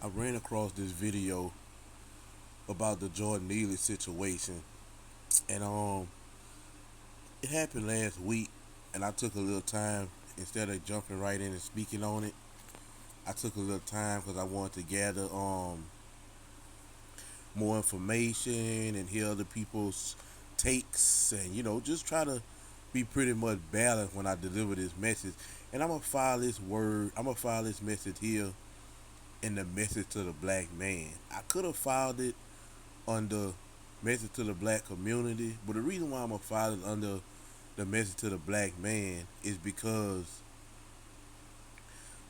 I ran across this video about the Jordan Neely situation, and it happened last week, and I took a little time instead of jumping right in and speaking on it. I took a little time because I wanted to gather more information and hear other people's takes, and just try to be pretty much balanced when I deliver this message. And I'm gonna file this word. I'm gonna file this message here in the message to the black man. I could have filed it under message to the black community, but the reason why I'm gonna file it under the message to the black man is because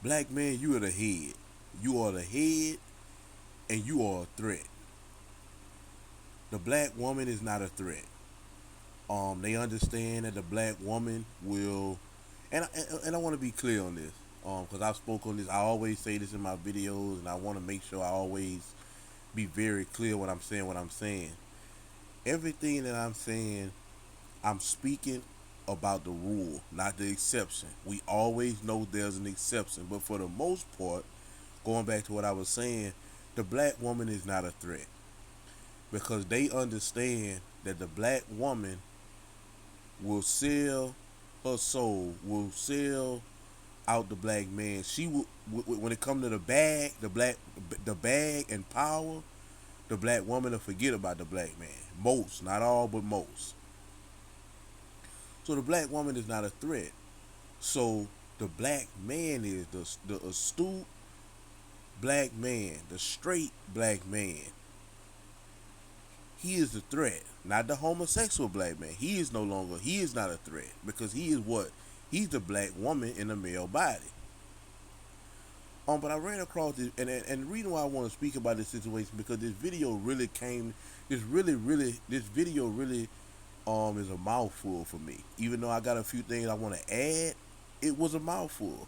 black man, you are the head. You are the head, and you are a threat. The black woman is not a threat. They understand that the black woman will, and I want to be clear on this, because I've spoken on this. I always say this in my videos, and I want to make sure I always be very clear when I'm saying what I'm saying. Everything that I'm saying, I'm speaking about the rule, not the exception. We always know there's an exception, but for the most part, going back to what I was saying, the black woman is not a threat because they understand that the black woman will sell her soul, will sell out the black man. She will, when it comes to the bag and power, the black woman will forget about the black man. Most, not all, but most. So the black woman is not a threat. So the black man is the astute black man, the straight black man. He is the threat, not the homosexual black man. He is no longer. He is not a threat because he is what? He's the black woman in a male body. But I ran across this, and the reason why I want to speak about this situation because this video really came. This video really is a mouthful for me. Even though I got a few things I want to add, it was a mouthful.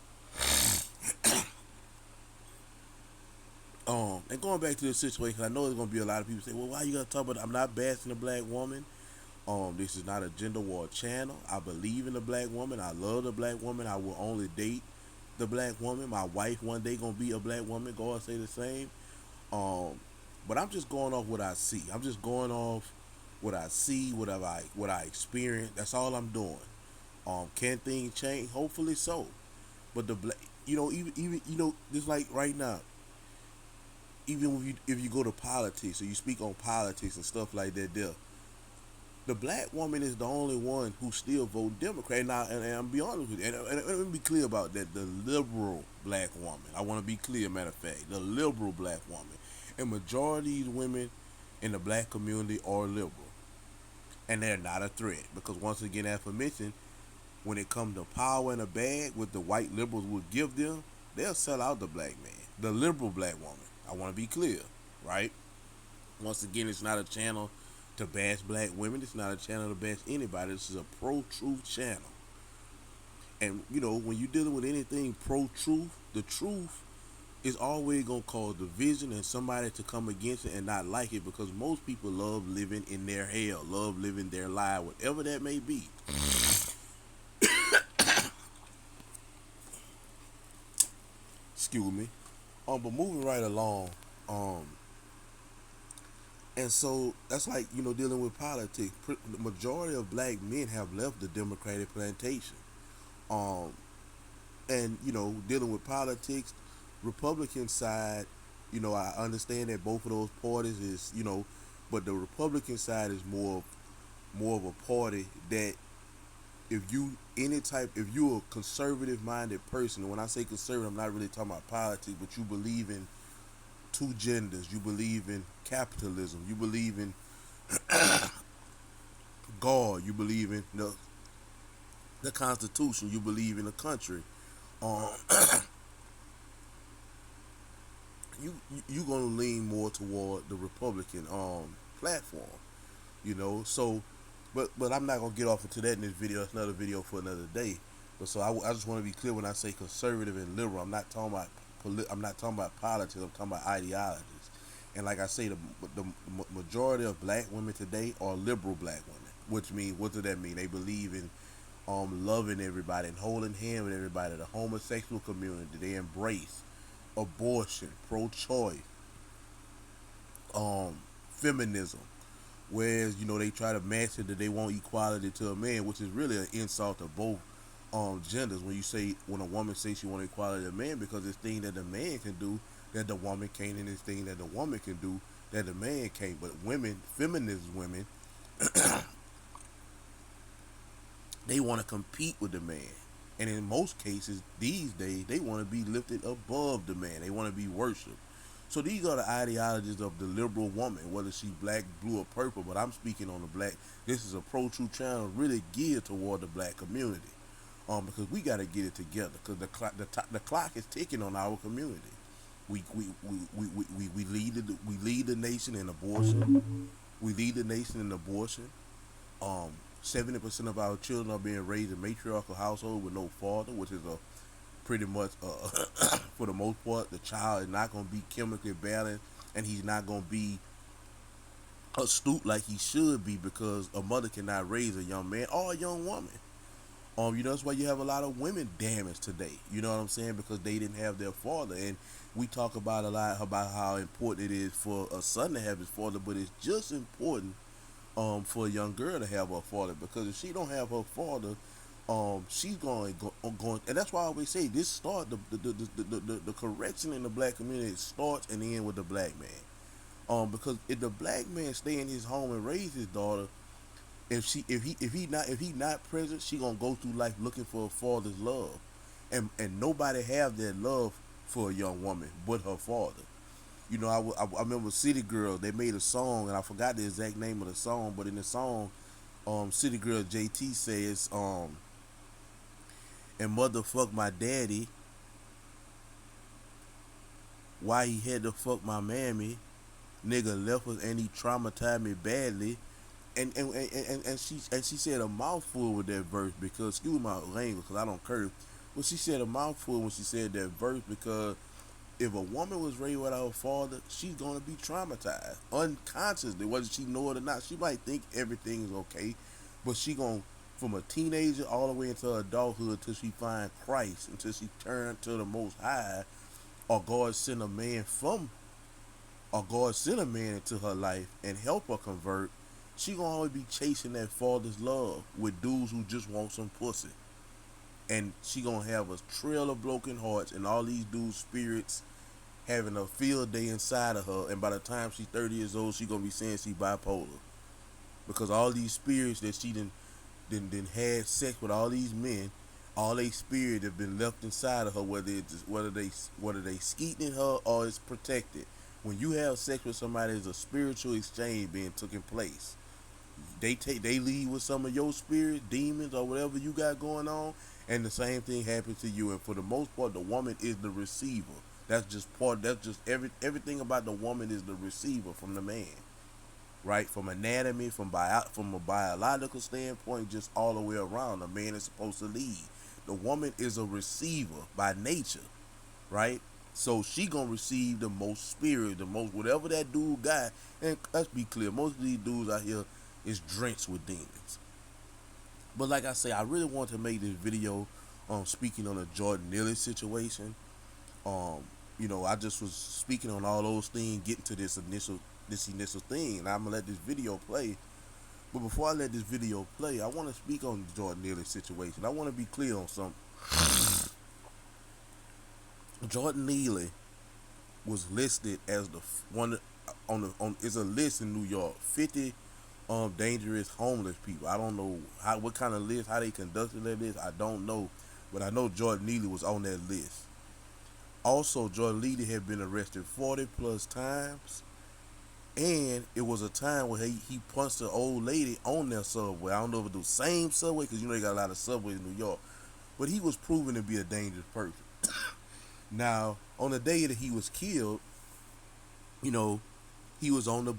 And going back to the situation, I know there's gonna be a lot of people say, "Well, why you gotta talk about?" I'm not bashing the black woman. This is not a gender war channel. I believe in the black woman. I love the black woman. I will only date the black woman. My wife one day gonna be a black woman. God say the same. Um, but I'm just going off what I see. I'm just going off what I see, what I experience. That's all I'm doing. Can things change? Hopefully so. But the black, even just like right now, even if you go to politics or you speak on politics and stuff like that, there, the black woman is the only one who still vote Democrat. Now, and I'm be honest with you, and let me be clear about that. The liberal black woman, I want to be clear. Matter of fact, the liberal black woman, and majority of these women in the black community are liberal, and they're not a threat because once again, as I mentioned, when it comes to power in a bag, what the white liberals would give them, they'll sell out the black man, the liberal black woman. I want to be clear, right? Once again, it's not a channel to bash black women. It's not a channel to bash anybody. This is a pro-truth channel. And, when you're dealing with anything pro-truth, the truth is always going to cause division and somebody to come against it and not like it because most people love living in their hell, love living their lie, whatever that may be. Excuse me. But moving right along, um, and so that's like dealing with politics. The majority of black men have left the Democratic plantation. Um, and dealing with politics, Republican side, I understand that both of those parties is but the Republican side is more of a party that if you're a conservative minded person, and when I say conservative, I'm not really talking about politics, but you believe in two genders, you believe in capitalism, you believe in God, you believe in the Constitution, you believe in the country. Um, you gonna lean more toward the Republican platform, So, but I'm not gonna get off into that in this video. It's another video for another day. But so I just want to be clear when I say conservative and liberal. I'm not talking about politics. I'm talking about ideologies. And like I say, the majority of black women today are liberal black women, which means what does that mean? They believe in loving everybody and holding hands with everybody. The homosexual community they embrace. abortion, pro-choice, um, feminism. Whereas they try to match it that they want equality to a man, which is really an insult to both genders. When a woman says she wants equality to a man, because it's things that the man can do that the woman can't, and it's things that the woman can do that the man can't. But women, feminist women, they want to compete with the man. And in most cases, these days, they want to be lifted above the man. They want to be worshipped. So these are the ideologies of the liberal woman, whether she black, blue, or purple. But I'm speaking on the black. This is a pro-truth channel really geared toward the black community, because we got to get it together. Because the clock is ticking on our community. We lead the nation in abortion. We lead the nation in abortion. Um, 70% of our children are being raised in matriarchal household with no father, which is a pretty much for the most part, the child is not going to be chemically balanced, and he's not going to be astute like he should be, because a mother cannot raise a young man or a young woman. That's why you have a lot of women damaged today. You know what I'm saying? Because they didn't have their father. And we talk about a lot about how important it is for a son to have his father, but it's just important for a young girl to have her father, because if she don't have her father, she's going, and that's why I always say this start the correction in the black community starts and ends with the black man. Because if the black man stay in his home and raise his daughter, if he not present, she gonna go through life looking for a father's love, and nobody have that love for a young woman but her father. I remember City Girl. They made a song, and I forgot the exact name of the song. But in the song, City Girl JT says, "And motherfuck my daddy, why he had to fuck my mammy, nigga left us and he traumatized me badly." And she said a mouthful with that verse, because excuse my language because I don't curse, but she said a mouthful when she said that verse, because if a woman was raised without her father, she's gonna be traumatized unconsciously, whether she know it or not. She might think everything is okay, but she gonna, from a teenager all the way into adulthood, until she find Christ, until she turn to the Most High, or God send a man into her life and help her convert. She gonna always be chasing that father's love with dudes who just want some pussy, and she gonna have a trail of broken hearts and all these dudes' spirits having a field day inside of her, and by the time she's 30 years old, she gonna be saying she bipolar, because all these spirits that she done had sex with all these men, all they spirit have been left inside of her, whether they skeeting in her or it's protected. When you have sex with somebody, there's a spiritual exchange being taking place. They leave with some of your spirits, demons, or whatever you got going on, and the same thing happens to you. And for the most part, the woman is the receiver. Everything about the woman is the receiver from the man, right? From anatomy, from a biological standpoint, just all the way around. The man is supposed to lead. The woman is a receiver by nature, right? So she gonna receive the most spirit, the most whatever that dude got. And let's be clear, most of these dudes out here is drenched with demons. But like I say, I really want to make this video speaking on the Jordan Neely situation. Um, I just was speaking on all those things, getting to this initial thing, and I'm gonna let this video play. But before I let this video play, I want to speak on the Jordan Neely situation. I want to be clear on something. Jordan Neely was listed as the one on is a list in New York, 50 dangerous homeless people. I don't know what kind of list, how they conducted that list. I don't know, but I know Jordan Neely was on that list. Also, Jordan Neely had been arrested 40 plus times, and it was a time where he punched an old lady on their subway. I don't know if it was the same subway, because they got a lot of subways in New York, but he was proven to be a dangerous person. Now, on the day that he was killed, you know, he was on the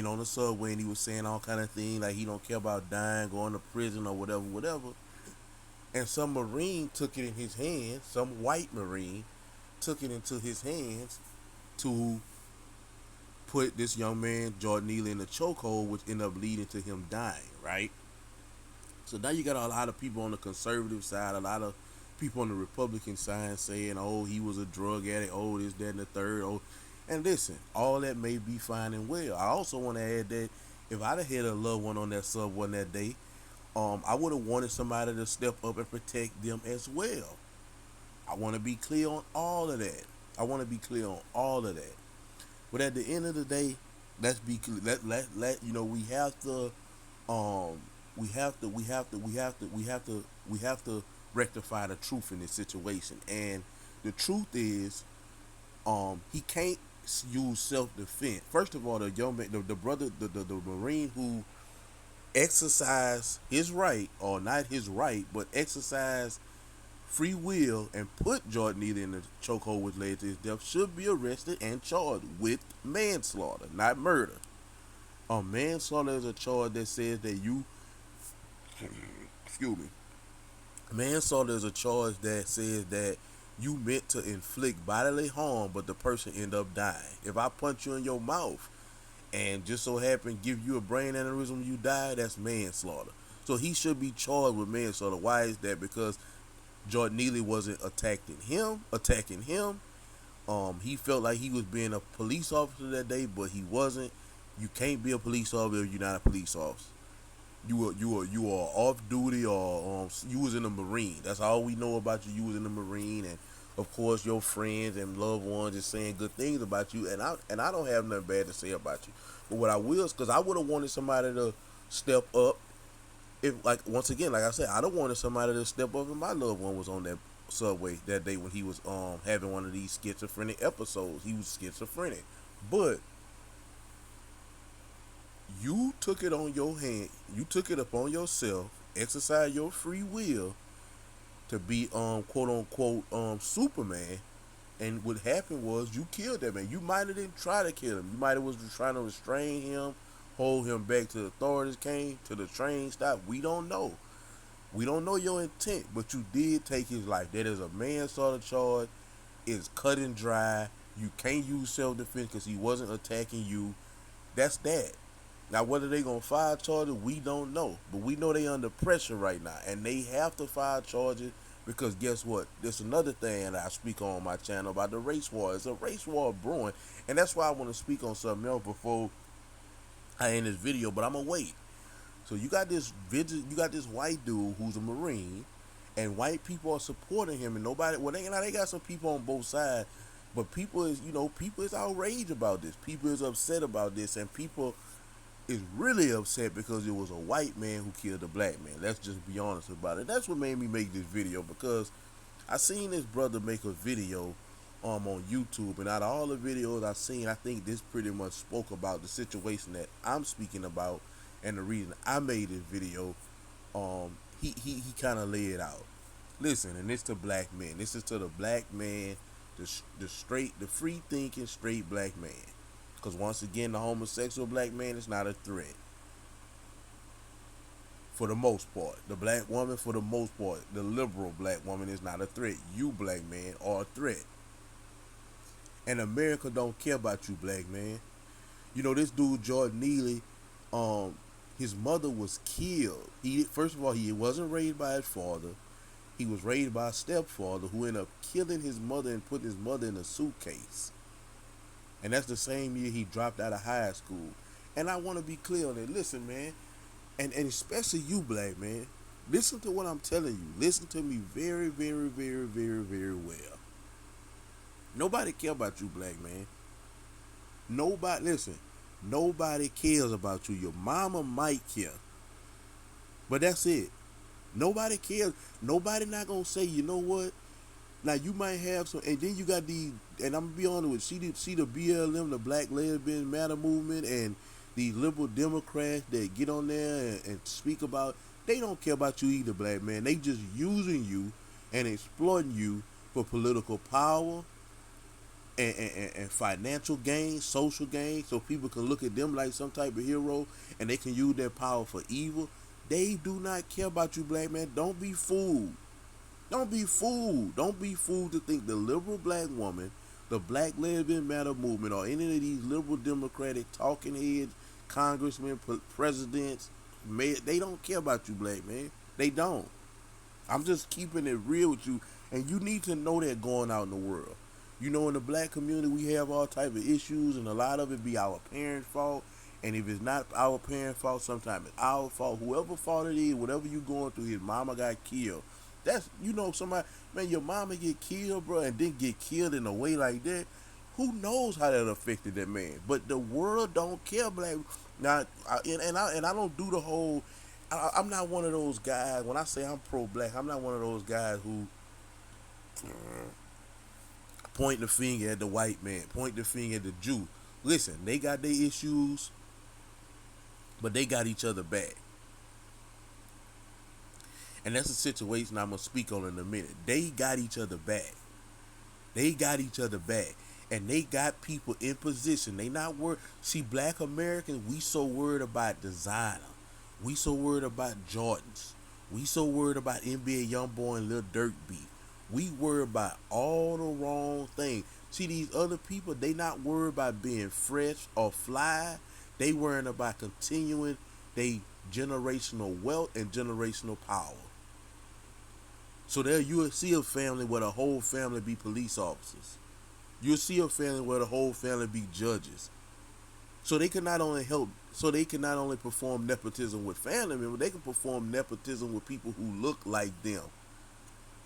on the subway, and he was saying all kind of things like he don't care about dying, going to prison or whatever, whatever. And some Marine took it in his hands, some white Marine took it into his hands to put this young man, Jordan Neely, in a chokehold, which ended up leading to him dying, right? So now you got a lot of people on the conservative side, a lot of People on the Republican side saying, "Oh, he was a drug addict. Oh, this, that, and the third. Oh, and listen, all that may be fine and well. I also want to add that if I'd have had a loved one on that subway that day, I would have wanted somebody to step up and protect them as well. I want to be clear on all of that. I want to be clear on all of that. But at the end of the day, let's be clear. Let you know um we have to rectify the truth in this situation. And the truth is, he can't use self defense. First of all, the young man, the brother, the Marine who exercised his right, or not his right, but exercised free will and put Jordan Neely in the chokehold which led to his death, should be arrested and charged with manslaughter, not murder. Manslaughter is a charge that says that you, excuse me, manslaughter is a charge that says that you meant to inflict bodily harm, but the person end up dying. If I punch you in your mouth and just so happen give you a brain aneurysm, you die, that's manslaughter. So he should be charged with manslaughter. Why is that? Because Jordan Neely wasn't attacking him. He felt like he was being a police officer that day, but he wasn't. You can't be a police officer if you're not a police officer. You are off duty, or you was in the Marine. That's all we know about you. You was in the Marine, and of course your friends and loved ones is saying good things about you. And I don't have nothing bad to say about you. But what I will is, because I would have wanted somebody to step up. If, like, once again, like I said, I don't wanted somebody to step up if my loved one was on that subway that day when he was having one of these schizophrenic episodes. He was schizophrenic, but you took it on your hand. You took it upon yourself, exercise your free will to be quote unquote Superman. And what happened was you killed that man. You might have didn't try to kill him. You might have was trying to restrain him, hold him back till the authorities came, till the train stopped. We don't know. We don't know your intent, but you did take his life. That is a manslaughter charge. It's cut and dry. You can't use self defense because he wasn't attacking you. That's that. Now, whether they gonna file charges, we don't know. But we know they under pressure right now, and they have to file charges because guess what? There's another thing that I speak on my channel about the race war. It's a race war brewing, and that's why I want to speak on something else before I end this video. But I'm gonna wait. So you got this white dude who's a Marine, and white people are supporting him, and nobody. Well, they got some people on both sides, but people is outraged about this. People is upset about this, and people is really upset because it was a white man who killed a black man. Let's just be honest about it. That's what made me make this video, because I seen this brother make a video on YouTube, and out of all the videos I seen, I think this pretty much spoke about the situation that I'm speaking about, and the reason I made this video. He kind of laid it out. Listen, and it's to black men. This is to the black man, the free thinking straight black man. Because once again, the homosexual black man is not a threat. For the most part. The black woman, for the most part. The liberal black woman is not a threat. You, black man, are a threat. And America don't care about you, black man. You know, this dude, Jordan Neely, his mother was killed. First of all, he wasn't raised by his father. He was raised by a stepfather who ended up killing his mother and putting his mother in a suitcase. And that's the same year he dropped out of high school. And I want to be clear on it. Listen, man, and especially you, black man, listen to what I'm telling you. Listen to me very, very, very, very, very well. Nobody care about you, black man. Nobody cares about you. Your mama might care, but that's it. Nobody cares. Nobody not gonna say, you know what? Now you might have some, and then you got these, and I'm gonna be honest with you, see the BLM, the Black Lesbian Matter movement, and these liberal Democrats that get on there and speak about. They don't care about you either, black man. They just using you and exploiting you for political power and financial gain, social gain, so people can look at them like some type of hero, and they can use their power for evil. They do not care about you, black man. Don't be fooled. Don't be fooled. Don't be fooled to think the liberal black woman, the Black Lesbian Matter movement, or any of these liberal Democratic talking heads, congressmen, presidents, they don't care about you, black man. They don't. I'm just keeping it real with you, and you need to know that going out in the world. You know, in the black community, we have all type of issues, and a lot of it be our parents' fault. And if it's not our parents' fault, sometimes it's our fault. Whoever fault it is, whatever you going through, his mama got killed. That's somebody, man. Your mama get killed, bro, and then get killed in a way like that. Who knows how that affected that man? But the world don't care, black. Now, and I don't do the whole. I'm not one of those guys. When I say I'm pro-black, I'm not one of those guys who point the finger at the white man, point the finger at the Jew. Listen, they got their issues, but they got each other back. And that's a situation I'm gonna speak on in a minute. They got each other back. They got each other back. And they got people in position. They not worried. See, black Americans, we so worried about designer. We so worried about Jordans. We so worried about NBA Youngboy and Lil Durk beat. We worry about all the wrong things. See, these other people, they not worried about being fresh or fly. They worrying about continuing their generational wealth and generational power. So there you'll see a family where the whole family be police officers. You'll see a family where the whole family be judges. So they can not only help, so they can not only perform nepotism with family members, they can perform nepotism with people who look like them.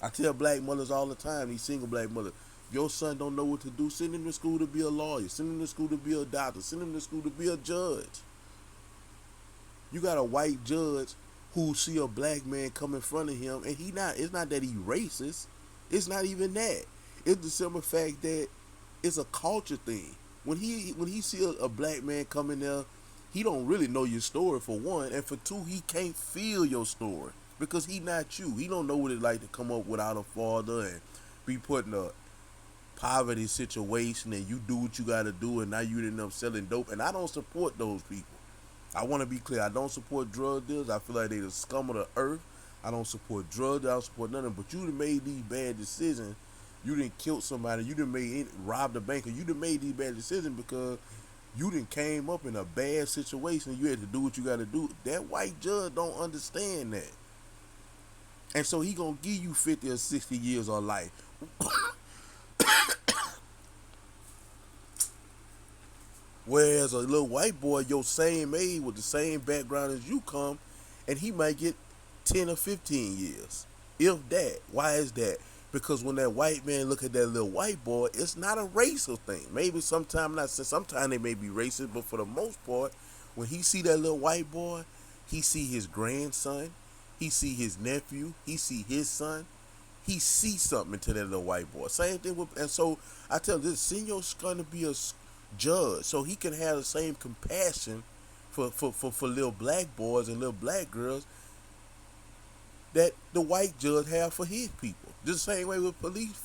I tell black mothers all the time, these single black mothers, if your son don't know what to do, send him to school to be a lawyer, send him to school to be a doctor, send him to school to be a judge. You got a white judge who see a black man come in front of him, and it's not that he racist. It's not even that. It's the simple fact that it's a culture thing. When he see a black man come in there, he don't really know your story for one, and for two, he can't feel your story because he not you. He don't know what it's like to come up without a father and be put in a poverty situation, and you do what you got to do, and now you end up selling dope. And I don't support those people. I want to be clear. I don't support drug dealers. I feel like they the scum of the earth. I don't support drugs. I don't support nothing. But you done made these bad decisions. You didn't kill somebody. You done robbed a bank. You done made these bad decisions because you done came up in a bad situation. You had to do what you got to do. That white judge don't understand that. And so he gonna give you 50 or 60 years of life. Whereas a little white boy, your same age, with the same background as you come, and he might get 10 or 15 years. If that. Why is that? Because when that white man look at that little white boy, it's not a racial thing. Maybe sometimes they may be racist, but for the most part, when he see that little white boy, he see his grandson, he see his nephew, he see his son, he sees something into that little white boy. Same thing with, and so I tell him, this senior going to be a judge, so he can have the same compassion for little black boys and little black girls that the white judge have for his people. Just the same way with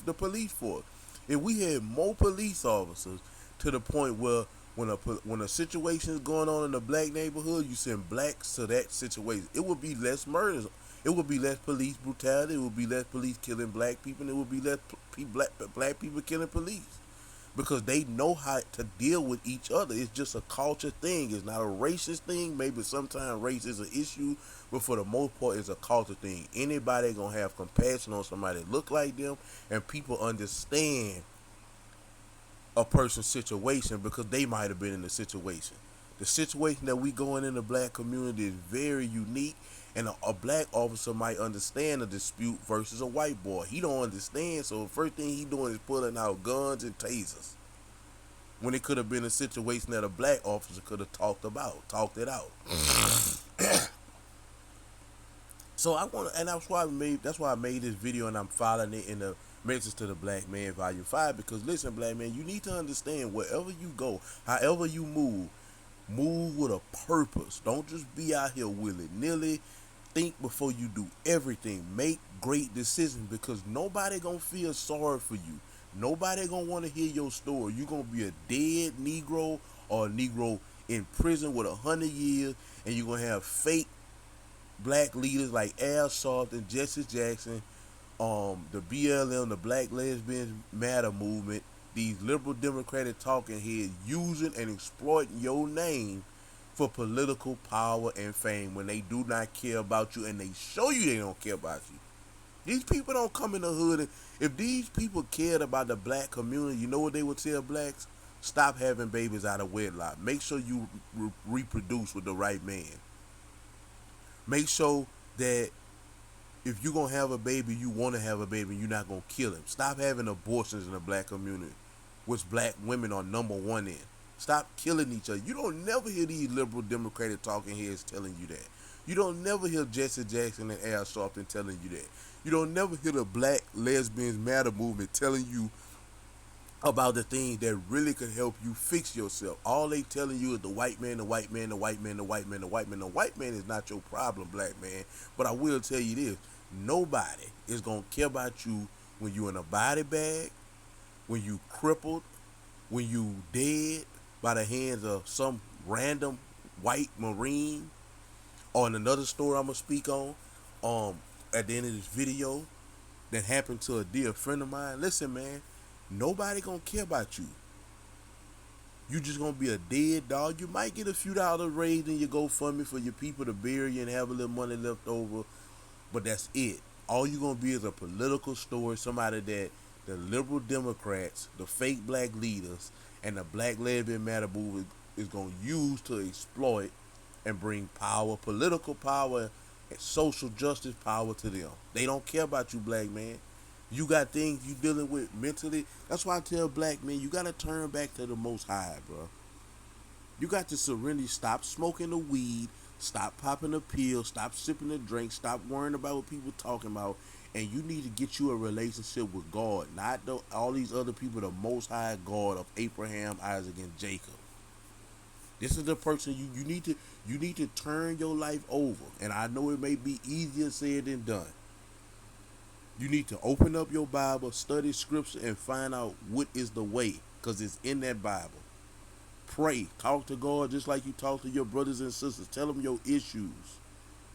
the police force. If we had more police officers to the point where when a situation is going on in a black neighborhood, you send blacks to that situation, it would be less murders. It would be less police brutality. It would be less police killing black people. And it would be less black people killing police. Because they know how to deal with each other. It's just a culture thing. It's not a racist thing. Maybe sometimes race is an issue, but for the most part, it's a culture thing. Anybody gonna have compassion on somebody that look like them, and people understand a person's situation because they might have been in the situation. The situation that we going in the black community is very unique, and a black officer might understand a dispute versus a white boy. He don't understand, so the first thing he doing is pulling out guns and tasers. When it could have been a situation that a black officer could have talked it out. So I want, and that's why I made this video, and I'm filing it in the Message to the Black Man Volume 5, because listen, black man, you need to understand wherever you go, however you move with a purpose. Don't just be out here willy-nilly. Think before you do everything. Make great decisions, because nobody gonna feel sorry for you. Nobody gonna want to hear your story. You gonna be a dead Negro or a Negro in prison with 100 years, and you're gonna have fake black leaders like Al Sharpton and Jesse Jackson, the BLM, the Black Lesbians Matter movement, these liberal Democratic talking heads using and exploiting your name for political power and fame when they do not care about you, and they show you they don't care about you. These people don't come in the hood. And if these people cared about the black community, you know what they would tell blacks? Stop having babies out of wedlock. Make sure you reproduce with the right man. Make sure that if you're gonna have a baby, you want to have a baby, and you're not gonna kill him. Stop having abortions in the black community, which black women are number one in. Stop killing each other. You don't never hear these liberal Democratic talking heads telling you that. You don't never hear Jesse Jackson and Al Sharpton telling you that. You don't never hear the Black Lesbians Matter movement telling you about the things that really could help you fix yourself. All they telling you is the white man, the white man, the white man, the white man, the white man. The white man is not your problem, black man. But I will tell you this: nobody is gonna care about you when you in a body bag, when you crippled, when you dead by the hands of some random white marine. Or in another story I'm gonna speak on, at the end of this video, that happened to a dear friend of mine. Listen, man, nobody gonna care about you. You just gonna be a dead dog. You might get a few dollars raised in your GoFundMe for your people to bury you and have a little money left over, but that's it. All you gonna be is a political story, somebody that the liberal Democrats, the fake black leaders, and the Black Lesbian Matter movement is gonna use to exploit and bring power, political power, and social justice power to them. They don't care about you, black man. You got things you dealing with mentally. That's why I tell black men, you gotta turn back to the Most High, bro. You got to surrender. Stop smoking the weed. Stop popping the pill. Stop sipping the drink. Stop worrying about what people talking about. And you need to get you a relationship with God, not all these other people. The Most High God of Abraham, Isaac, and Jacob. This is the person you need to turn your life over. And I know it may be easier said than done. You need to open up your Bible, study scripture, and find out what is the way, because it's in that Bible. Pray, talk to God just like you talk to your brothers and sisters. Tell them your issues.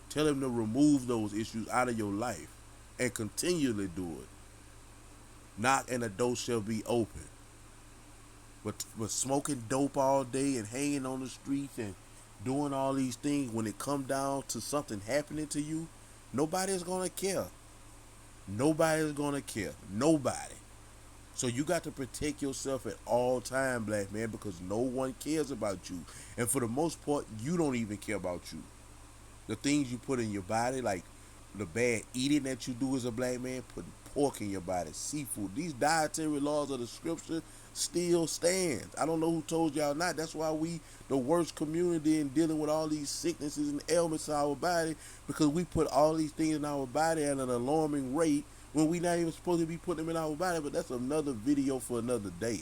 Tell them to remove those issues out of your life, and continually do it. Knock and the door shall be open. But smoking dope all day and hanging on the streets and doing all these things, when it come down to something happening to you, nobody's gonna care. Nobody's gonna care. Nobody. So you got to protect yourself at all time, black man, because no one cares about you. And for the most part, you don't even care about you. The things you put in your body, like the bad eating that you do as a black man, putting pork in your body, seafood. These dietary laws of the scripture still stand. I don't know who told y'all not. That's why we the worst community in dealing with all these sicknesses and ailments in our body, because we put all these things in our body at an alarming rate when we not even supposed to be putting them in our body. But that's another video for another day.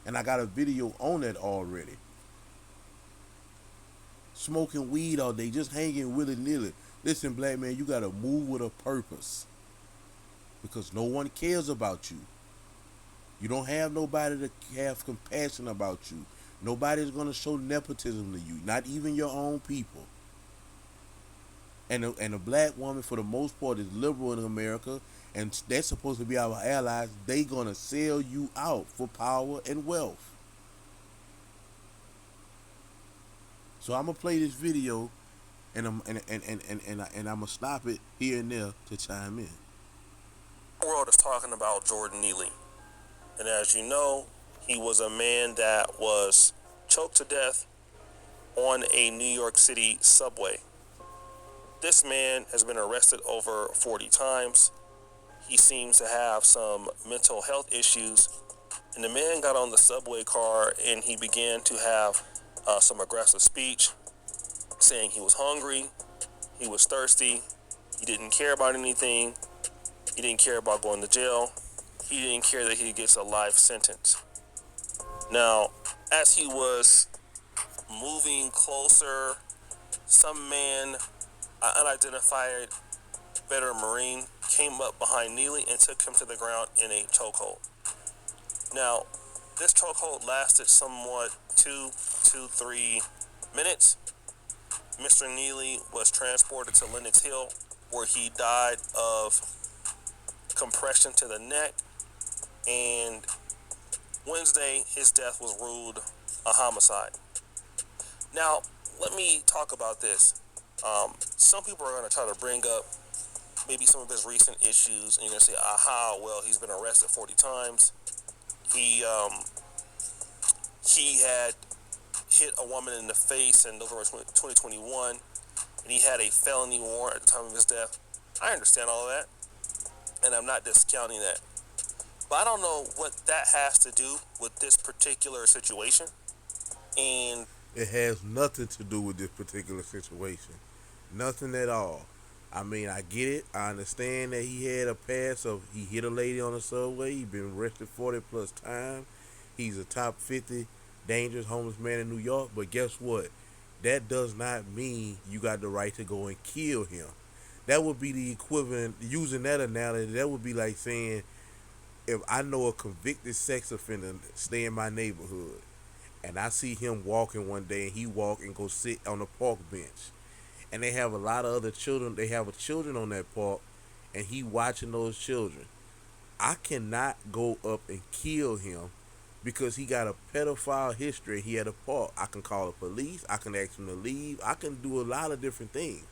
And I got a video on that already. Smoking weed all day, just hanging willy-nilly. Listen, black man, you gotta move with a purpose, because no one cares about you. You don't have nobody to have compassion about you. Nobody's gonna show nepotism to you, not even your own people. And a black woman, for the most part, is liberal in America, and they're supposed to be our allies. They gonna sell you out for power and wealth. So I'm gonna play this video, and I'm gonna stop it here and there to chime in. The world is talking about Jordan Neely. And as you know, he was a man that was choked to death on a New York City subway. This man has been arrested over 40 times. He seems to have some mental health issues. And the man got on the subway car and he began to have some aggressive speech, saying he was hungry, he was thirsty, he didn't care about anything, he didn't care about going to jail, he didn't care that he gets a life sentence. Now, as he was moving closer, some man, an unidentified veteran Marine, came up behind Neely and took him to the ground in a chokehold. Now, this chokehold lasted somewhat 3 minutes. Mr. Neely was transported to Lenox Hill, where he died of compression to the neck, and Wednesday his death was ruled a homicide. Now, let me talk about this. Some people are going to try to bring up maybe some of his recent issues, and you're gonna say, aha, well, he's been arrested 40 times. He he had hit a woman in the face in November 2021, and he had a felony warrant at the time of his death. I understand all of that, and I'm not discounting that. But I don't know what that has to do with this particular situation. And It has nothing to do with this particular situation. Nothing at all. I mean, I get it. I understand that he had a past of he hit a lady on the subway. He been arrested 40 plus times. He's a top 50 dangerous homeless man in New York. But guess what? That does not mean you got the right to go and kill him. That would be the equivalent, using that analogy, that would be like saying, if I know a convicted sex offender stay in my neighborhood, and I see him walking one day and he walk and go sit on the park bench, and they have a lot of other children. They have children on that park, and he watching those children. I cannot go up and kill him because he got a pedophile history. He had a park. I can call the police. I can ask him to leave. I can do a lot of different things.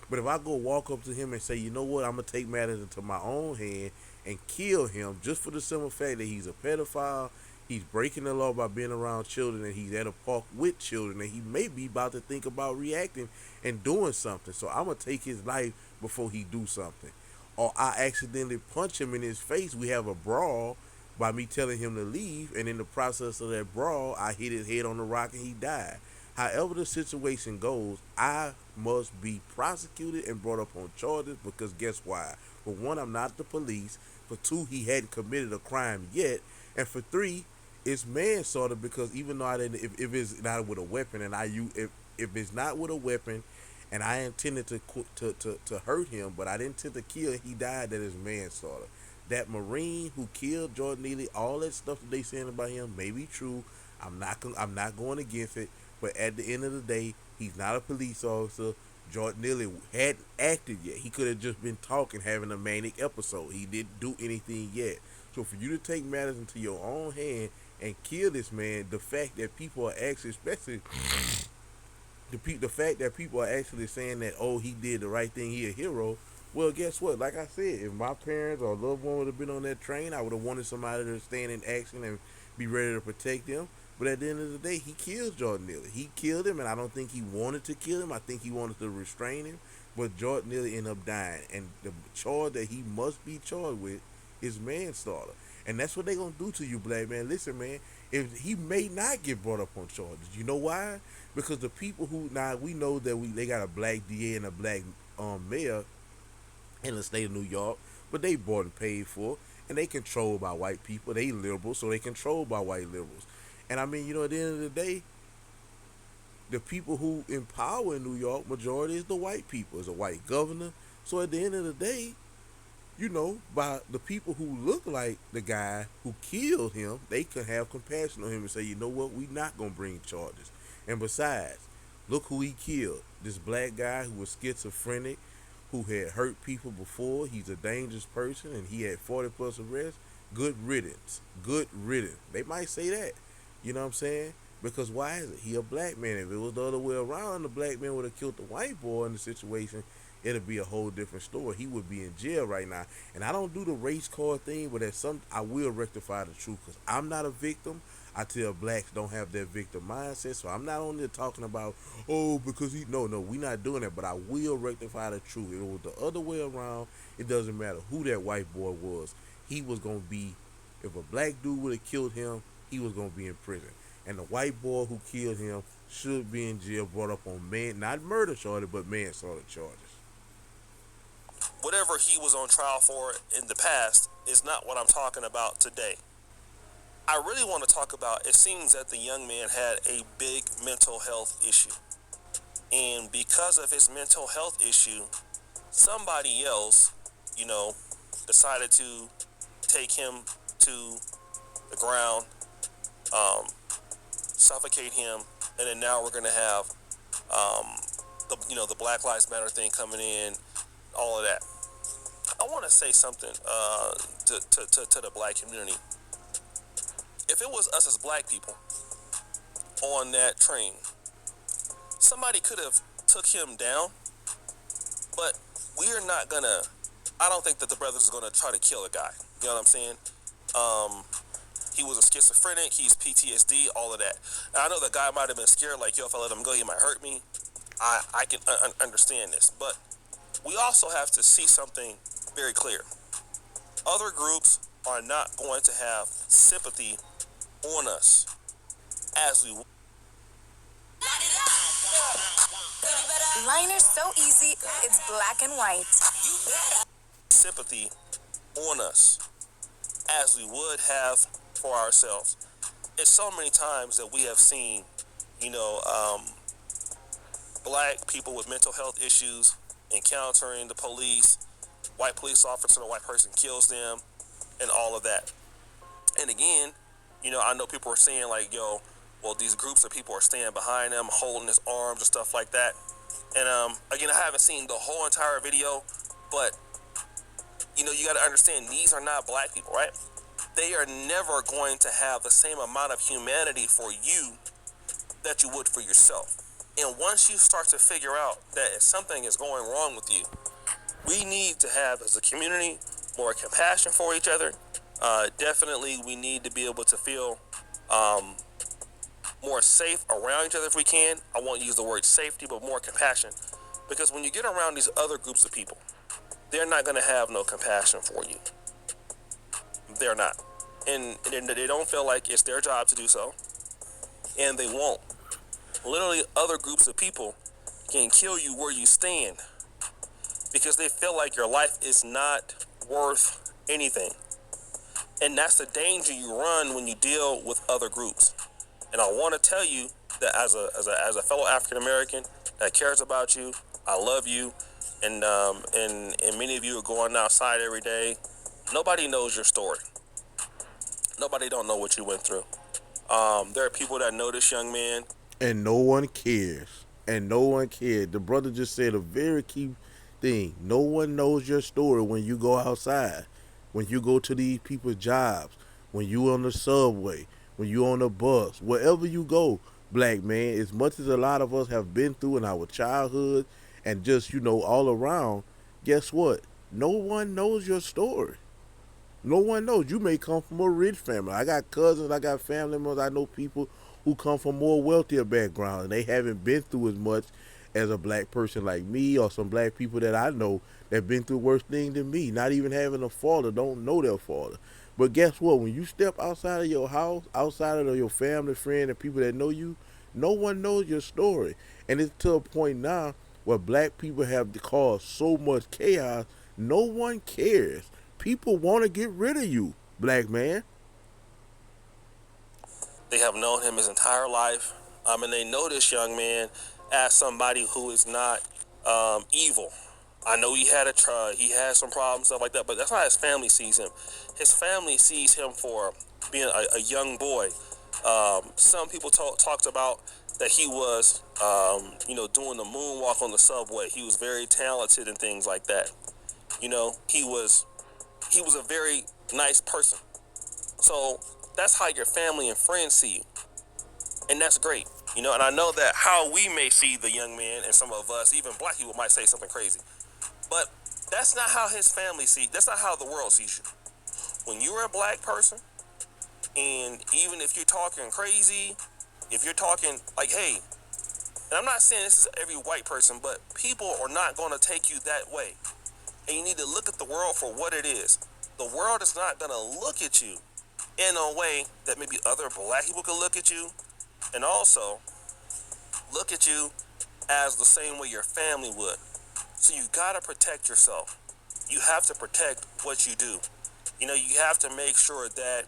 But if I go walk up to him and say, you know what, I'm gonna take matters into my own hand and kill him just for the simple fact that he's a pedophile, he's breaking the law by being around children, and he's at a park with children, and he may be about to think about reacting and doing something. So I'm gonna take his life before he do something. Or I accidentally punch him in his face. We have a brawl by me telling him to leave, and in the process of that brawl, I hit his head on the rock and he died. However the situation goes, I must be prosecuted and brought up on charges because guess why? For one, I'm not the police. For two, he hadn't committed a crime yet. And for three, it's manslaughter because even though I didn't, if it's not with a weapon and I use, if it's not with a weapon and I intended to hurt him, but I didn't intend to kill him, he died, that is manslaughter. That Marine who killed Jordan Neely, all that stuff that they saying about him may be true. I'm not going against it. But at the end of the day, he's not a police officer. Jordan Neely hadn't acted yet. He could have just been talking, having a manic episode. He didn't do anything yet. So for you to take matters into your own hand and kill this man, the fact that people are actually, especially the fact that people are actually saying that, oh, he did the right thing, he a hero. Well, guess what? Like I said, if my parents or loved one would have been on that train, I would have wanted somebody to stand in action and be ready to protect them. But at the end of the day, he killed Jordan Neely. He killed him, and I don't think he wanted to kill him. I think he wanted to restrain him. But Jordan Neely ended up dying. And the charge that he must be charged with is manslaughter. And that's what they're going to do to you, black man. Listen, man, if he may not get brought up on charges. You know why? Because the people who, now we know that they got a black DA and a black mayor in the state of New York, but they bought and paid for, and they controlled by white people. They liberals, so they controlled by white liberals. And I mean, at the end of the day, the people who in power in New York, majority is the white people. It's a white governor. So at the end of the day, by the people who look like the guy who killed him, they could have compassion on him and say, you know what, we not gonna bring charges. And besides, look who he killed. This black guy who was schizophrenic, who had hurt people before. He's a dangerous person, and he had 40 plus arrests. Good riddance. Good riddance. They might say that. You know what I'm saying? Because why is it? He a black man. If it was the other way around, the black man would have killed the white boy in the situation. It'd be a whole different story. He would be in jail right now. And I don't do the race card thing, but I will rectify the truth because I'm not a victim. I tell blacks don't have that victim mindset. So I'm not only talking about, oh, because we not doing that. But I will rectify the truth. If it was the other way around, it doesn't matter who that white boy was. He was going to be, if a black dude would have killed him, he was going to be in prison. And the white boy who killed him should be in jail, brought up on not murder charges, but manslaughter charges. whatever he was on trial for in the past is not what I'm talking about today. I really want to talk about, it seems that the young man had a big mental health issue. And because of his mental health issue, somebody else, decided to take him to the ground, suffocate him, and then now we're going to have the Black Lives Matter thing coming in, all of that. I want to say something to the black community. If it was us as black people on that train, somebody could have took him down, but we are not gonna I don't think that the brother's going to try to kill a guy. You know what I'm saying? Um, he was a schizophrenic. He's PTSD, all of that. And I know the guy might have been scared, like, yo, if I let him go, he might hurt me. I can understand this. But we also have to see something very clear. Other groups are not going to have sympathy on us as we Liner so easy, it's black and white. sympathy on us as we would have for ourselves. It's so many times that we have seen, you know, black people with mental health issues encountering the police, white police officer, a white person kills them, and all of that. And again, you know, I know people are saying like, yo, well, these groups of people are standing behind him, holding his arms and stuff like that. And again, I haven't seen the whole entire video, but you know, you got to understand these are not black people, right? They are never going to have the same amount of humanity for you that you would for yourself. And once you start to figure out that if something is going wrong with you, we need to have, as a community, more compassion for each other. Definitely, we need to be able to feel more safe around each other if we can. I won't use the word safety, but more compassion. Because when you get around these other groups of people, they're not going to have no compassion for you. They're not. And they don't feel like it's their job to do so. And they won't. Literally, other groups of people can kill you where you stand because they feel like your life is not worth anything. And that's the danger you run when you deal with other groups. And I want to tell you that as a fellow African American that cares about you, I love you, and many of you are going outside every day. Nobody knows your story. Nobody don't know what you went through. There are people that know this young man. And no one cares. And no one cared. The brother just said a very key thing. No one knows your story when you go outside, when you go to these people's jobs, when you on the subway, when you on the bus, wherever you go, black man. As much as a lot of us have been through in our childhood and just all around, guess what? No one knows your story. No one knows. You may come from a rich family. I got cousins, I got family members, I know people who come from more wealthier backgrounds and they haven't been through as much as a black person like me or some black people that I know that been through worse things than me. Not even having a father, don't know their father. But guess what? When you step outside of your house, outside of your family, friend, and people that know you, no one knows your story. And it's to a point now where black people have caused so much chaos, no one cares. People want to get rid of you, black man. They have known him his entire life. And they know this young man as somebody who is not evil. I know he had some problems, stuff like that, but that's how his family sees him. His family sees him for being a young boy. Some people talked about that he was, doing the moonwalk on the subway. He was very talented and things like that. You know, he was a very nice person. So that's how your family and friends see you. And that's great. You know, and I know that how we may see the young man, and some of us, even black people, might say something crazy. But that's not how his family sees. That's not how the world sees you. When you're a black person, and even if you're talking crazy, if you're talking like, hey, and I'm not saying this is every white person, but people are not going to take you that way. And you need to look at the world for what it is. The world is not going to look at you in a way that maybe other black people could look at you, and also look at you as the same way your family would. So you gotta protect yourself. You have to protect what you do. You know, you have to make sure that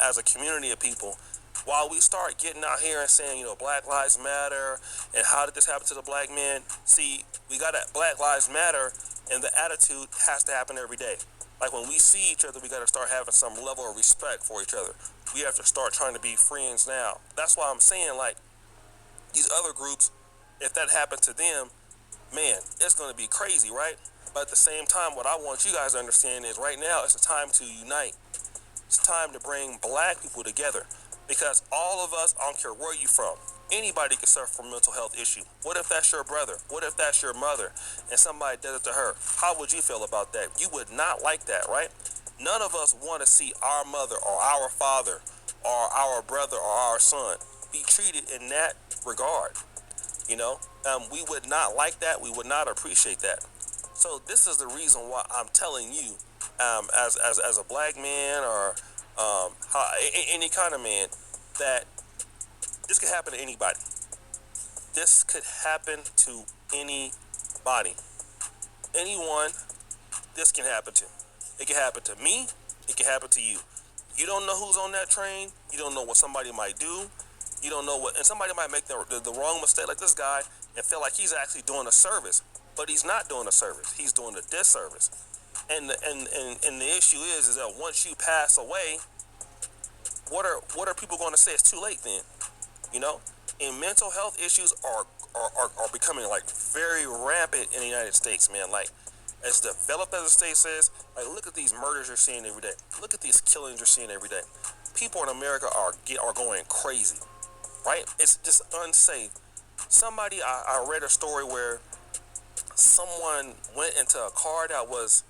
as a community of people, while we start getting out here and saying, Black Lives Matter, and how did this happen to the black man? See, we got that Black Lives Matter, and the attitude has to happen every day. Like when we see each other, we got to start having some level of respect for each other. We have to start trying to be friends now. That's why I'm saying, like, these other groups, if that happened to them, man, it's going to be crazy, right? But at the same time, what I want you guys to understand is right now it's a time to unite. It's time to bring black people together, because all of us, I don't care where you from, Anybody can suffer from a mental health issue. What if that's your brother? What if that's your mother and somebody does it to her? How would you feel about that? You would not like that, right? None of us want to see our mother or our father or our brother or our son be treated in that regard. You know, we would not like that. We would not appreciate that. So this is the reason why I'm telling you, as a black man or any kind of man, that this could happen to anybody. This could happen to anybody. Anyone, this can happen to. It can happen to me. It can happen to you. You don't know who's on that train. You don't know what somebody might do. You don't know what, and somebody might make the wrong mistake, like this guy, and feel like he's actually doing a service, but he's not doing a service. He's doing a disservice. And the issue is that once you pass away, what are people going to say? It's too late then, you know. And mental health issues are becoming like very rampant in the United States, man. Like, as developed as the state says, like, look at these murders you're seeing every day. Look at these killings you're seeing every day. People in America are going crazy, right? It's just unsafe. I read a story where someone went into a car that was,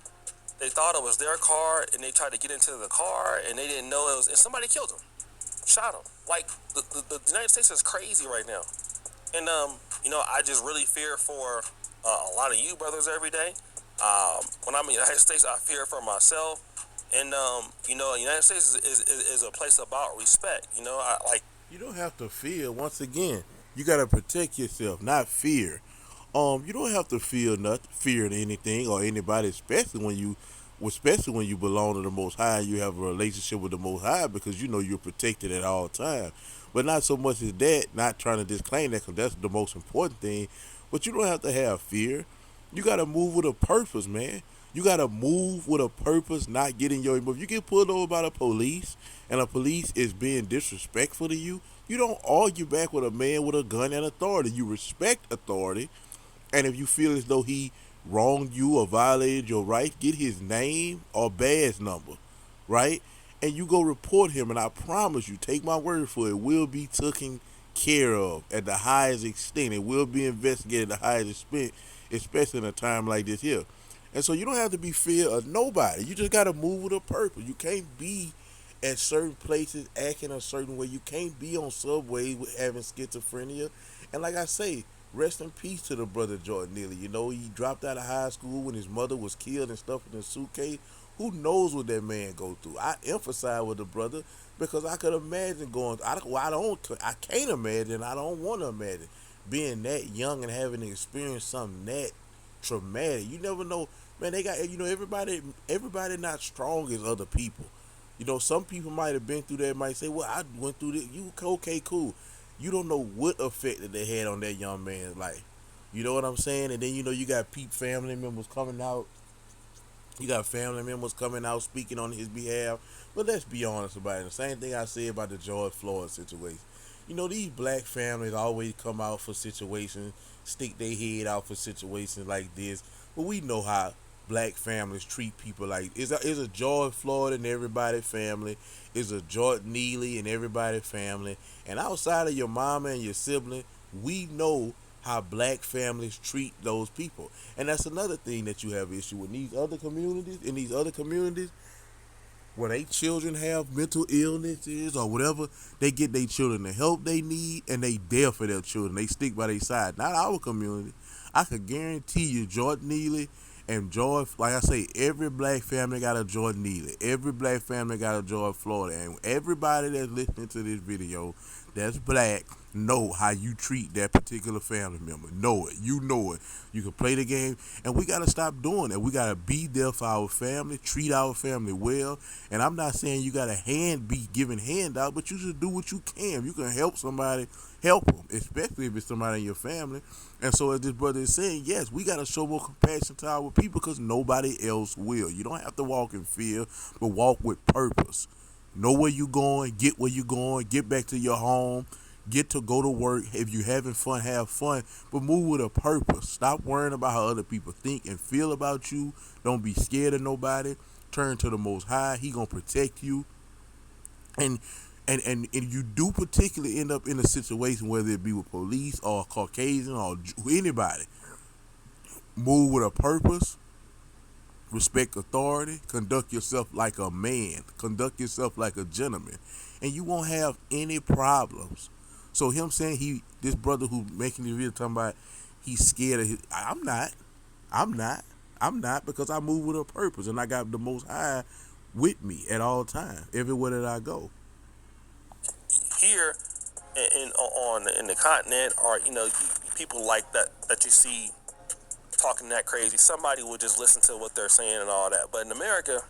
they thought it was their car, and they tried to get into the car, and they didn't know it was, and somebody killed him, shot him. Like, the United States is crazy right now. And, you know, I just really fear for a lot of you brothers every day. When I'm in the United States, I fear for myself. And, you know, the United States is a place about respect. You know, I like. You don't have to fear. Once again, you gotta protect yourself, not fear. You don't have to fear anything or anybody, especially when you belong to the Most High. You have a relationship with the Most High because you know you're protected at all times. But not so much as that. Not trying to disclaim that because that's the most important thing. But you don't have to have fear. You gotta move with a purpose, man. You gotta move with a purpose, not getting your emotions. You get pulled over by the police, and the police is being disrespectful to you. You don't argue back with a man with a gun and authority. You respect authority, and if you feel as though he wronged you or violated your rights, get his name or badge number, right? And you go report him, and I promise you, take my word for it, will be taken care of at the highest extent. It will be investigated at the highest extent, especially in a time like this here. And so you don't have to be fear of nobody. You just got to move with a purpose. You can't be at certain places acting a certain way. You can't be on subways with having schizophrenia. And like I say, rest in peace to the brother Jordan Neely. You know, he dropped out of high school when his mother was killed and stuff in a suitcase. Who knows what that man go through? I emphasize with the brother because I could imagine going. I can't imagine. I don't want to imagine being that young and having to experience something that traumatic. You never know, man. They got, you know, everybody not strong as other people. You know, some people might have been through that. Might say, "Well, I went through this." You okay? Cool. You don't know what effect that they had on that young man's life. You know what I'm saying? And then you know you got family members coming out. You got family members coming out speaking on his behalf. But let's be honest about it. The same thing I said about the George Floyd situation. You know, these black families always come out for situations, stick their head out for situations like this. But we know how black families treat people like is a George Floyd in everybody's family, is a Jordan Neely in everybody's family, and outside of your mama and your sibling, we know how black families treat those people. And that's another thing that you have issue with these other communities. In these other communities, where they children have mental illnesses or whatever, they get their children the help they need and they there for their children. They stick by their side. Not our community. I could guarantee you, Jordan Neely and George, like I say, every black family got a Jordan Neely. Every black family got a George Floyd. And everybody that's listening to this video that's black know how you treat that particular family member. Know it. You know it. You can play the game. And we got to stop doing that. We got to be there for our family, treat our family well. And I'm not saying you got to be giving handout, but you should do what you can. If you can help somebody, help them, especially if it's somebody in your family. And so as this brother is saying, yes, we got to show more compassion to our people because nobody else will. You don't have to walk in fear, but walk with purpose. Know where you're going, get where you're going, get back to your home, get to go to work. If you're having fun, have fun, but move with a purpose. Stop worrying about how other people think and feel about you. Don't be scared of nobody. Turn to the Most High. He going to protect you. And And you do particularly end up in a situation, whether it be with police or Caucasian or anybody, move with a purpose, respect authority, conduct yourself like a man, conduct yourself like a gentleman, and you won't have any problems. So him saying this brother who making the video talking about he's scared of his, I'm not, I'm not because I move with a purpose and I got the Most High with me at all times, everywhere that I go. Here in the continent, or people like that you see talking that crazy, somebody will just listen to what they're saying and all that. But in America,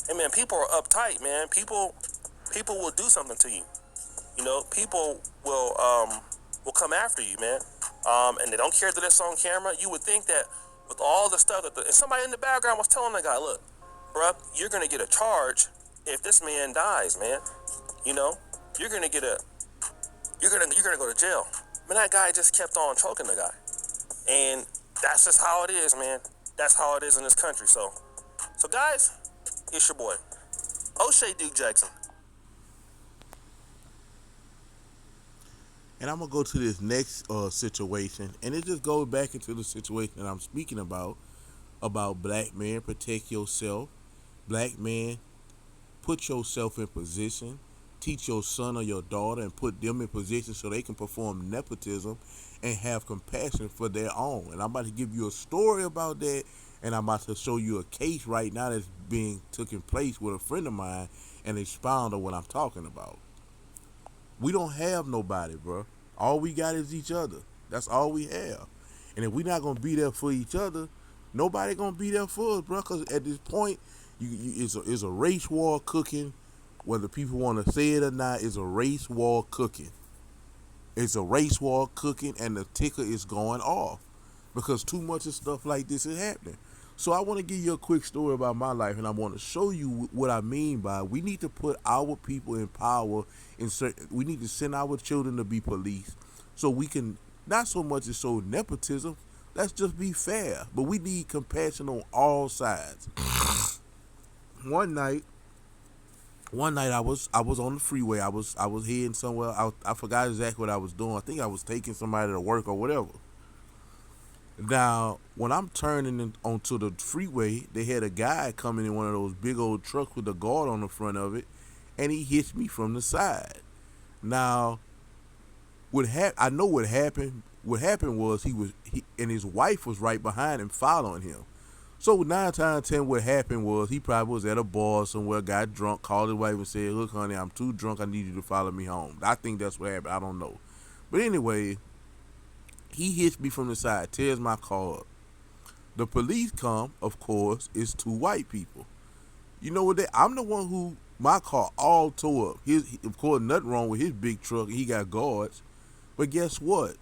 hey man, people are uptight, man. People will do something to you. People will come after you, man. And they don't care that it's on camera. You would think that with all the stuff and somebody in the background was telling the guy, look, bruh, you're gonna get a charge if this man dies, man. You know, you're gonna get you're gonna go to jail. Man, that guy just kept on choking the guy, and that's just how it is, man. That's how it is in this country. So guys, it's your boy, O'Shea Duke Jackson. And I'm gonna go to this next situation, and it just goes back into the situation that I'm speaking about black men, protect yourself. Black men, put yourself in position. Teach your son or your daughter and put them in position so they can perform nepotism and have compassion for their own. And I'm about to give you a story about that, and I'm about to show you a case right now that's being taking place with a friend of mine and expound on what I'm talking about. We don't have nobody, bro. All we got is each other. That's all we have. And if we're not gonna be there for each other, nobody gonna be there for us, bro. Because at this point, it's a race war cooking. Whether people want to say it or not, it's a race war cooking. It's a race war cooking, and the ticker is going off because too much of stuff like this is happening. So I want to give you a quick story about my life, and I want to show you what I mean by we need to put our people in power. We need to send our children to be police, so we can not so much as show nepotism. Let's just be fair, but we need compassion on all sides. One night I was on the freeway. I was heading somewhere. I forgot exactly what I was doing. I think I was taking somebody to work or whatever. Now, when I'm turning onto the freeway, they had a guy coming in one of those big old trucks with a guard on the front of it, and he hits me from the side. Now, I know what happened. What happened was he and his wife was right behind him, following him. So 9 times out of 10, what happened was he probably was at a bar somewhere, got drunk, called his wife and said, "Look, honey, I'm too drunk. I need you to follow me home." I think that's what happened. I don't know, but anyway. He hits me from the side, tears my car up. The police come, of course, it's 2 white people. You know what? I'm the one who, my car all tore up. Of course, nothing wrong with his big truck. He got guards. But guess what?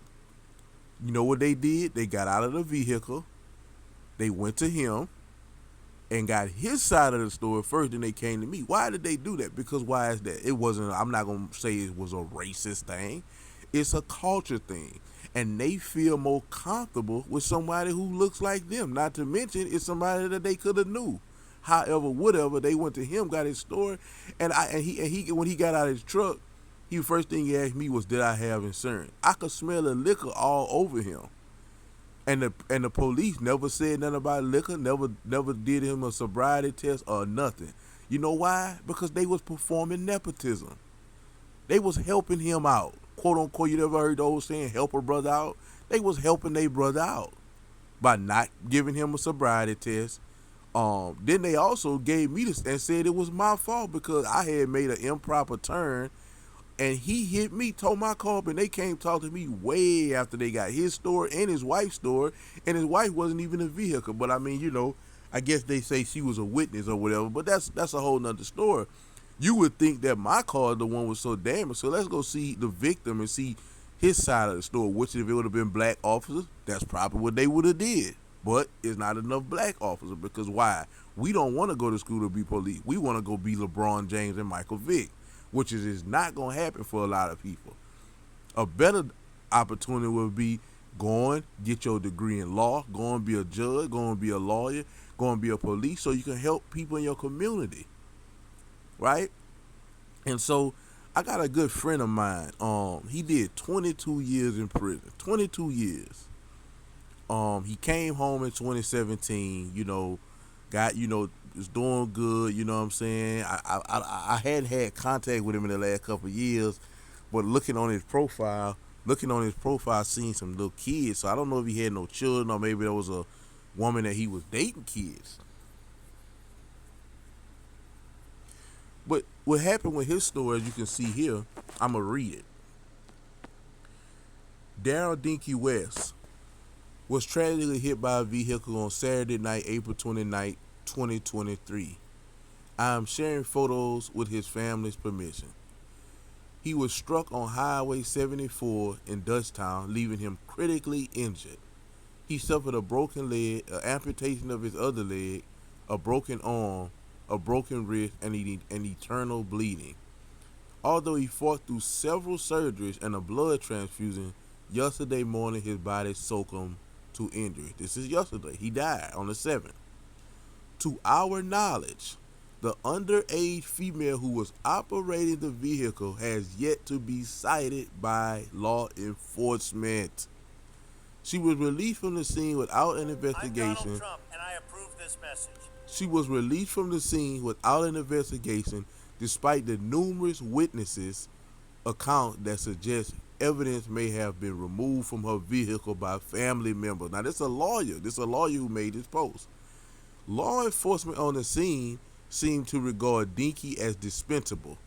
You know what they did? They got out of the vehicle. They went to him and got his side of the story first, then they came to me. Why did they do that? Because why is that? I'm not going to say it was a racist thing. It's a culture thing. And they feel more comfortable with somebody who looks like them. Not to mention, it's somebody that they could have knew. However, whatever, they went to him, got his story, and he when he got out of his truck, the first thing he asked me was, "Did I have insurance?" I could smell the liquor all over him, and the police never said nothing about liquor, never did him a sobriety test or nothing. You know why? Because they was performing nepotism. They was helping him out. Quote unquote, you never heard those saying, help a brother out? They was helping their brother out by not giving him a sobriety test. Then they also gave me this and said it was my fault because I had made an improper turn and he hit me, tore my car up, and they came talk to me way after they got his story and his wife's story, and his wife wasn't even in the vehicle. But I mean, I guess they say she was a witness or whatever, but that's a whole nother story. You would think that my car, the one was so damaged. So let's go see the victim and see his side of the story. Which if it would have been black officers, that's probably what they would have did. But it's not enough black officers because why? We don't want to go to school to be police. We want to go be LeBron James and Michael Vick, which is not going to happen for a lot of people. A better opportunity would be going, get your degree in law, go and be a judge, go and be a lawyer, go and be a police so you can help people in your community. Right? And so I got a good friend of mine. He did 22 years in prison. 22 years. He came home in 2017. Got was doing good. You know what I'm saying? I hadn't had contact with him in the last couple of years, but looking on his profile, seeing some little kids. So I don't know if he had no children or maybe there was a woman that he was dating kids. But what happened with his story, as you can see here, I'm gonna read it. Daryl Dinky West was tragically hit by a vehicle on Saturday night, April 29th, 2023. I am sharing photos with his family's permission. He was struck on Highway 74 in Dutchtown, leaving him critically injured. He suffered a broken leg, an amputation of his other leg, a broken arm, a broken wrist, and eternal bleeding. Although he fought through several surgeries and a blood transfusion, yesterday morning his body succumbed to injury. This is yesterday. He died on the 7th. To our knowledge, the underage female who was operating the vehicle has yet to be cited by law enforcement. She was released from the scene without an investigation. I'm Donald Trump, and I approve this message. She was released from the scene without an investigation, despite the numerous witnesses' account that suggest evidence may have been removed from her vehicle by family members. Now, this is a lawyer. This is a lawyer who made this post. Law enforcement on the scene seemed to regard Dinky as dispensable.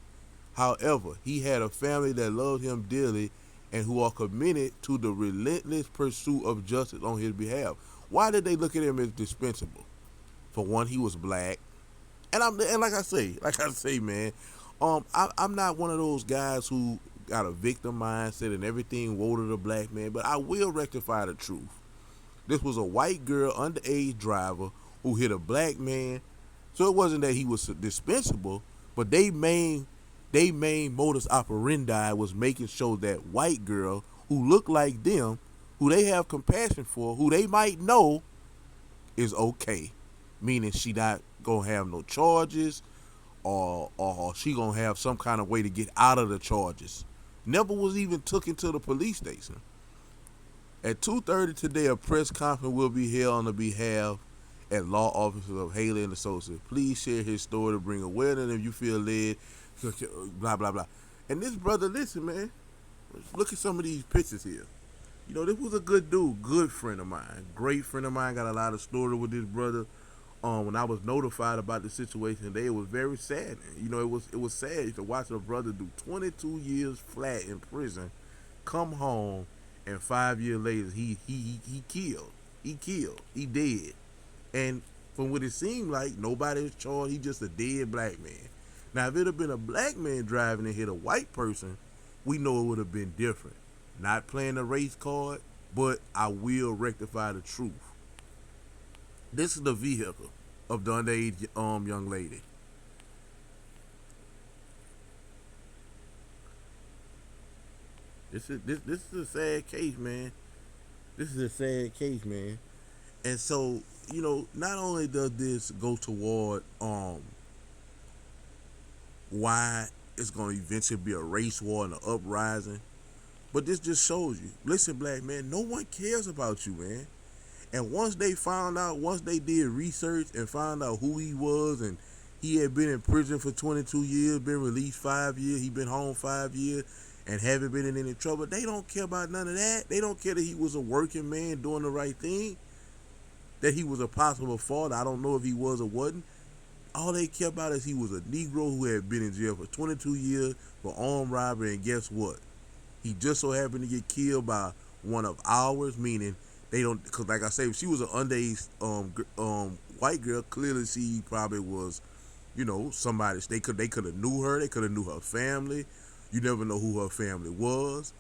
However, he had a family that loved him dearly and who are committed to the relentless pursuit of justice on his behalf. Why did they look at him as dispensable? For one, he was black, and like I say, man, I'm not one of those guys who got a victim mindset and everything woe to the black man, but I will rectify the truth. This was a white girl, underage driver who hit a black man. So it wasn't that he was dispensable, but they main modus operandi was making sure that white girl who looked like them, who they have compassion for, who they might know is okay. Meaning she not gonna have no charges or she gonna have some kind of way to get out of the charges. Never was even took into the police station. At 2:30 today, a press conference will be held on the behalf at law officers of Haley and Associates. Please share his story to bring awareness if you feel led. Blah blah blah. And this brother, listen, man. Look at some of these pictures here. This was a good dude, good friend of mine, great friend of mine. Got a lot of story with this brother. When I was notified about the situation today, it was very sad. It was sad to watch a brother do 22 years flat in prison, come home, and 5 years later he killed. He dead. And from what it seemed like, nobody was charged. He just a dead black man. Now, if it had been a black man driving and hit a white person, we know it would have been different. Not playing the race card, but I will rectify the truth. This is the vehicle of the underage young lady. This is a sad case, man. This is a sad case, man. And so, not only does this go toward why it's going to eventually be a race war and an uprising, but this just shows you, listen, black man, no one cares about you, man. And once they did research and found out who he was, and he had been in prison for 22 years, been released 5 years, he been home 5 years, and haven't been in any trouble, they don't care about none of that. They don't care that he was a working man doing the right thing, that he was a possible father. I don't know if he was or wasn't. All they care about is he was a Negro who had been in jail for 22 years for armed robbery, and guess what? He just so happened to get killed by one of ours, meaning they don't, because like I say, if she was an underage white girl, clearly she probably was, somebody, they could have knew her, they could have knew her family. You never know who her family was.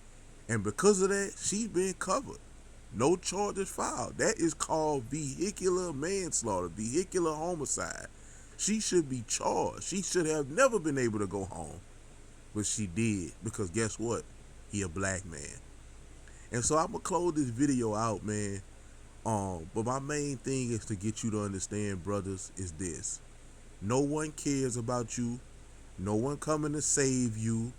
And because of that, she's been covered. No charges filed. That is called vehicular manslaughter, vehicular homicide. She should be charged. She should have never been able to go home. But she did, because guess what? He a black man. And so I'm going to close this video out, man. But my main thing is to get you to understand, brothers, is this. No one cares about you. No one coming to save you.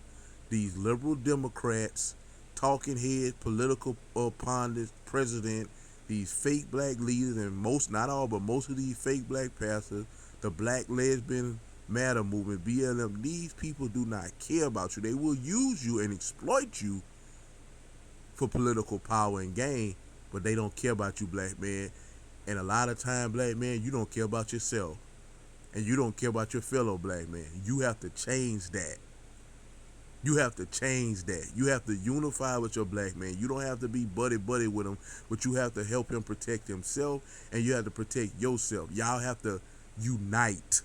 These liberal Democrats, talking heads, political pundits, president, these fake black leaders, and most, not all, but most of these fake black pastors, the black lesbian matter movement, BLM, these people do not care about you. They will use you and exploit you for political power and gain, but they don't care about you, black man. And a lot of time, black man, you don't care about yourself. And you don't care about your fellow black man. You have to change that. You have to change that. You have to unify with your black man. You don't have to be buddy buddy with him, but you have to help him protect himself, and you have to protect yourself. Y'all have to unite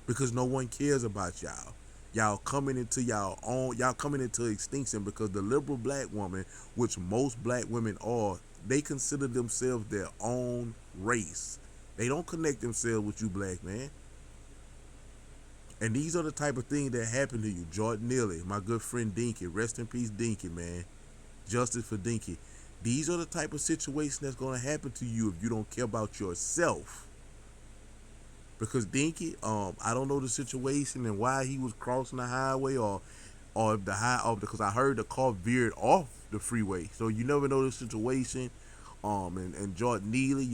because no one cares about y'all. Y'all coming into y'all own. Y'all coming into extinction because the liberal black woman, which most black women are, they consider themselves their own race. They don't connect themselves with you, black man. And these are the type of things that happen to you. Jordan Neely, my good friend Dinky, rest in peace, Dinky, man. Justice for Dinky. These are the type of situations that's going to happen to you if you don't care about yourself. Because Dinky, I don't know the situation and why he was crossing the highway or if the because I heard the car veered off the freeway. So you never know the situation. And Jordan Neely,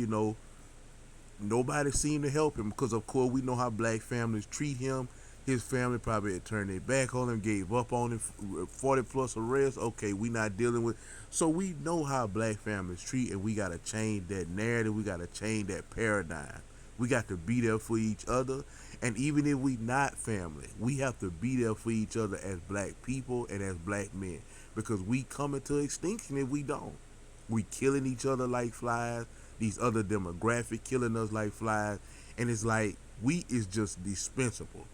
nobody seemed to help him because, of course, we know how black families treat him. His family probably had turned their back on him, gave up on him, 40 plus arrests. Okay, we not dealing with. So we know how black families treat, and we got to change that narrative. We got to change that paradigm. We got to be there for each other. And even if we not family, we have to be there for each other as black people and as black men. Because we come into extinction if we don't. We killing each other like flies. These other demographic killing us like flies. And it's like we is just dispensable.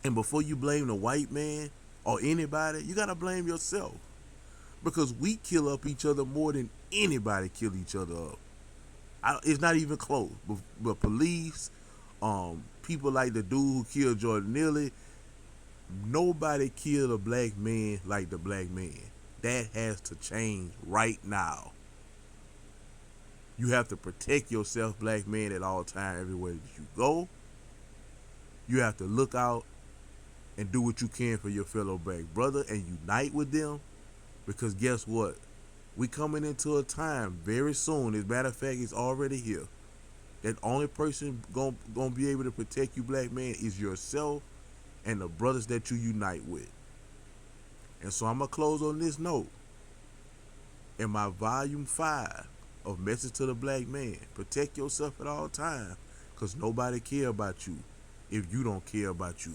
And before you blame the white man or anybody, you gotta blame yourself. Because we kill up each other more than anybody kill each other up. It's not even close. But police, people like the dude who killed Jordan Neely, nobody killed a black man like the black man. That has to change right now. You have to protect yourself, black man, at all times, everywhere that you go. You have to look out and do what you can for your fellow black brother and unite with them. Because guess what? We coming into a time very soon. As a matter of fact, it's already here. That only person gonna be able to protect you, black man, is yourself and the brothers that you unite with. And so I'm gonna close on this note. In my volume 5 of Message to the Black Man, protect yourself at all times, because nobody care about you if you don't care about you.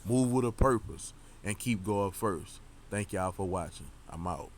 Move with a purpose and keep going first. Thank y'all for watching. I'm out.